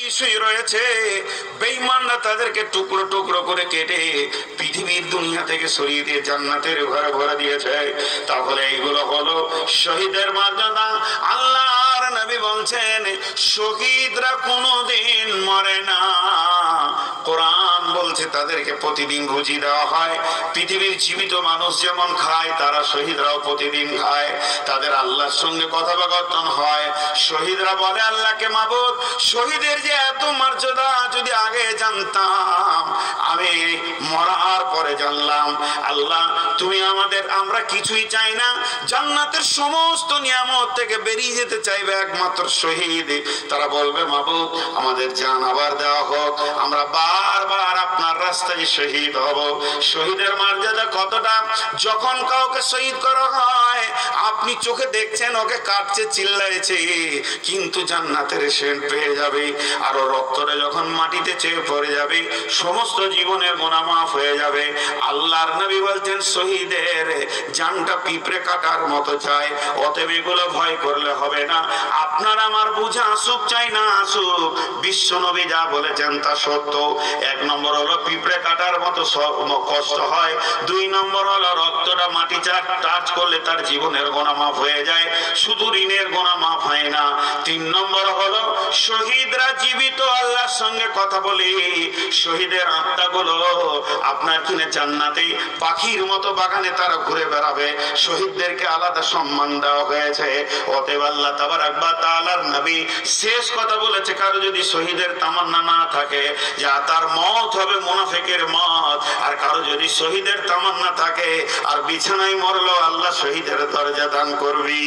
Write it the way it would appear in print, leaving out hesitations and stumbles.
ইস্যুই রয়েছে। বেঈমানরা তাদেরকে টুকরো টুকরো করে কেটে পৃথিবীর দুনিয়া থেকে সরিয়ে দিয়ে জান্নাতের ঘরে ভরে দিয়েছে। তাহলে এইগুলো হলো শহীদের মর্যাদা। আল্লাহর নবী বলছেন শহীদরা কোনোদিন মরে না। কোরআন বলছে তাদেরকে প্রতিদিন রুজি দেওয়া হয়। পৃথিবীর জীবিত মানুষ যেমন খায়, তারা শহীদরাও প্রতিদিন খায়। তাদের আল্লাহর সঙ্গে কথোপকথন হয়। শহীদরা বলে আল্লাহকে, মাবুদ, শহীদের যে এত মর্যাদা যদি আগে জানতাম, আমি মরার পরে জানলাম। আল্লাহ তুমি আমাদের, আমরা কিছুই চাই না, জান্নাতের সমস্ত নিয়ামত থেকে বেরিয়ে যেতে চাইবে একমাত্র শহীদ। তারা বলবে মাবুদ আমাদের জান আবার দেওয়া হোক, আমরা বারবার আপনার রাস্তায় শহীদ হব। শহীদের মর্যাদা কতটা! যখন কাউকে শহীদ করা হয়, আপনি চোখে দেখছেন ওকে কাটছে, চিল্লাইছে, কিন্তু জান্নাতের সেন্ট পেয়ে যাবে। আর রক্তটা যখন মাটিতে চেয়ে পড়ে যাবে, সমস্ত জীবনের গুনাহ মাফ হয়ে যাবে। আল্লাহর নবী বলছেন শহীদের জানটা পিঁপড়ে কাটার মতো চাই। অতএব এগুলো ভয় করলে হবে না। আপনার আমার বুঝে আসুক চাই না আসুক, বিশ্ব নবী যা বলেছেন তা সত্য। এক নম্বর হলো পিঁপড়ে কাটার মতো কষ্ট হয়। দুই নম্বর হলো রক্তটা মাটি টাচ করলে তার জীবনের গুনাহ মাফ হয়ে যায়, শুধু ঋণের গুনাহ মাফ হয় না। তিন নম্বর হলো শহীদরা জীবিত আল্লাহর সঙ্গে কথা বলে, শহীদের আত্মাগুলো আপনার কিনে জান্নাতে পাখির মতো বাগানে তারা ঘুরে বেড়াবে। শহীদদেরকে আলাদা সম্মান দেওয়া হয়েছে। অতএব আল্লাহ তাবারাক ওয়া তাআলার নবী শেষ কথা বলেছে, কারো যদি শহীদের তামান্না না থাকে, যা তার মওত হবে মুনাফিকের মওত। আর কারো যদি শহীদের তামান্না থাকে আর বিছানায় মরলো, আল্লাহ শহীদের দরজা দান করবি।